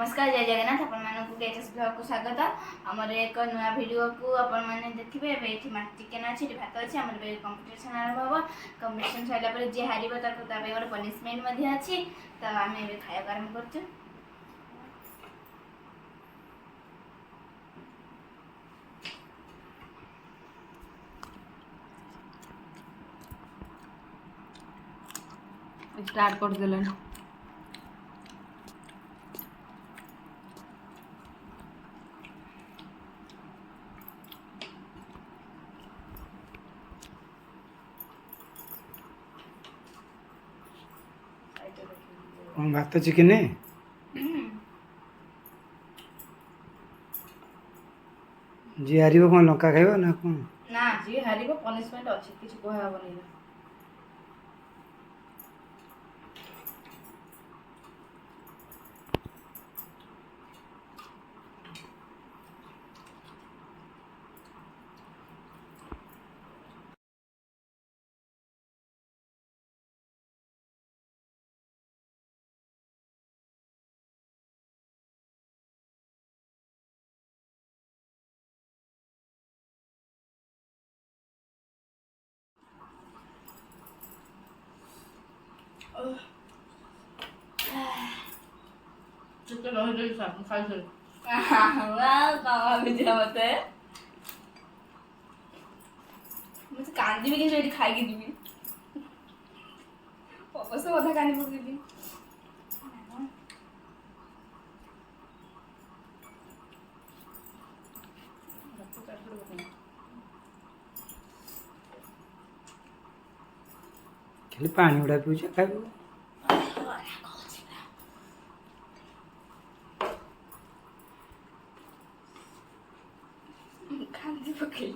नमस्कार जय जगन्नाथ आपण एचएस ब्लॉग को स्वागत आमर एक नुआ वीडियो को आपण मैंने देखिए ये चिकेन अच्छी भात अच्छी आम कंपिटिशन आरंभ हम कंपिटिशन सरला जी हार गोटे पनिशमेंट अच्छी तो आम खाया आरंभ कर स्टार्ट कर देलन भात चिकेन जी हार कौन लंका खाइब ना कौन ना जी हार पनिशमेंट अच्छी किसी कहबनी चिकेन रही खाई मत कांदी भी कि खाई जी अवश्य अधा कांदी पकड़ी खाली पानी गुड़ा पीछे खाइब कांदी पकड़ी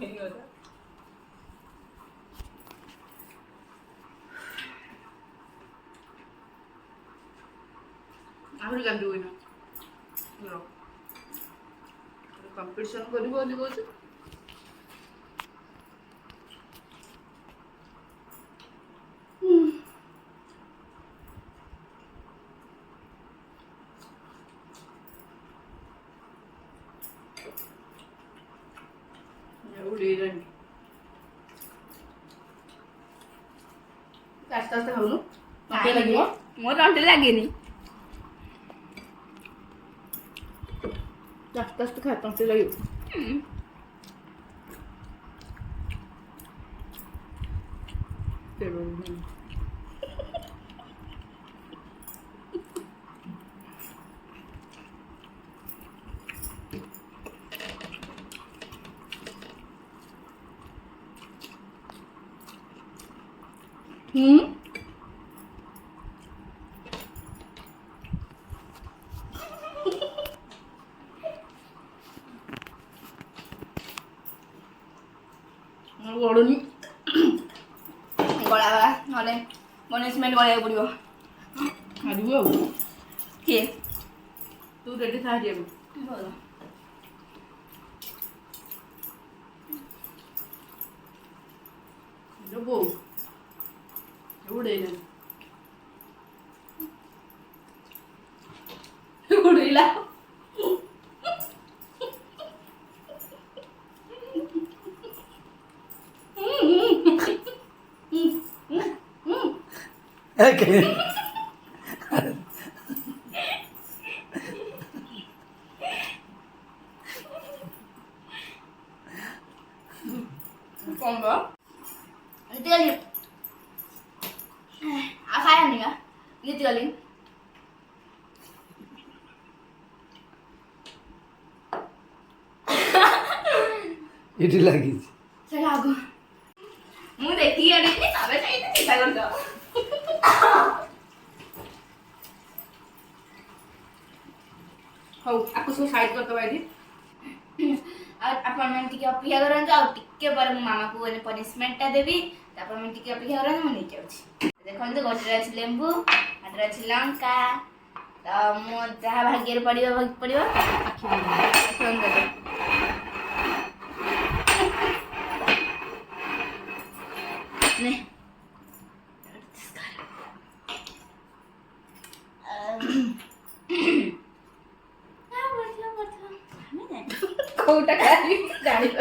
आहरी कांदी हुई ना कंपिटिशन कर आस्ते आस्ते खाऊनु लगे मो तंटे लगे आस्ते आस्ते खा तंटे लगे गड़ुनी गला ना पनिशमेंट गला पड़ो हारू किए तू रेडी साहाଯ୍य भल जो बो उड़ेला उड़ेला कौन बा इतनी गली आ खाया नहीं का इतनी गली इटी लगी चला आगो मु देखी अड़ी नहीं तबे चाहिए चिंता कर दो हौ आपको सब साइड कर दो एठी आपण मन टिके अपेक्षा करन आ टिके पर मो मामा को ने पनिशमेंट ता देबी तापर मन टिके अपेक्षा करन मु नहीं जाउछी देखन तो गोटरे अछि लेंबू आटरे अछि लंका तो मो जहा भाग्य पड़ियो आखि बंद कर ने କୋଉଟା ଖାଇବି ଜାଣିବ।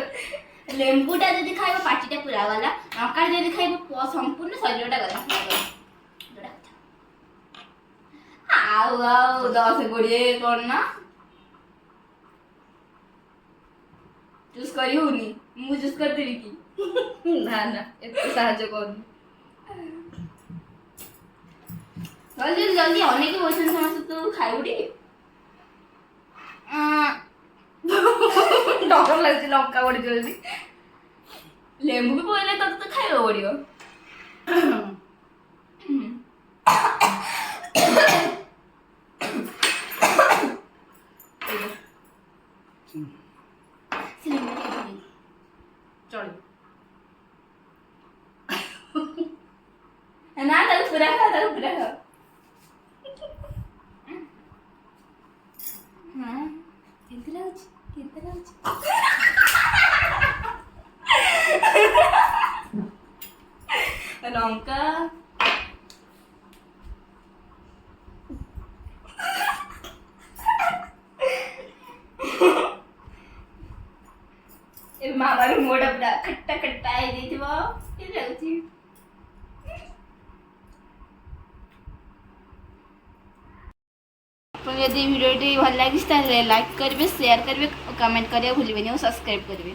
ଲେମ୍ବୁଟା ଯଦି ଖାଇବ ପାଟିଟା ପୁରା ଗଲା, ଲଙ୍କା ଯଦି ଖାଇବ ସମ୍ପୂର୍ଣ୍ଣ ଶରୀରଟା ଗଲା। ଆଉ 10-20 କଣ ନା ଚୁଜ କରି ହଉନି, ମୁଁ ଚୁଜ କରିଦେବି କି? ନା ନା ଏତେ ସାହାଯ୍ୟ କରୁନି। ଜଲ୍ଦି ଜଲ୍ଦି ଅନେକ ବସଛନ୍ତି ସମସ୍ତେ, ତୁ ଖାଇବୁ ଟିକେ। ଡର ଲାଗୁଛି ଲଙ୍କା ପଡିଯିବ ଯଦି। ଲେମ୍ବୁ ବି ପଡ଼ିଲେ ତତେ ତ ଖାଇବାକୁ ପଡ଼ିବ। ଚଳିବ। ନା ତାକୁ ପୁରା ଖା, ତାକୁ ପୁରା ଖା। ହଁ କେମିତି ଲାଗୁଛି, କେମିତି ଲାଗୁଛି? ଲଙ୍କା ଏ ମାମାର ମୁହଁଟା ପୁରା ଖଟ୍ଟା ଖଟ୍ଟା ହେଇଯାଇଥିବ, କେମିତି ଲାଗୁଛି? ଆପଣ ଯଦି ଭିଡ଼ିଓଟି ଭଲ ଲାଗିଛି ତାହେଲେ ଲାଇକ୍ କରିବେ, ସେୟାର କରିବେ, କमेंट କରିବାକୁ ଭୁଲିବେନି ଆଉ ସବସ୍କ୍ରାଇब କରିବେ।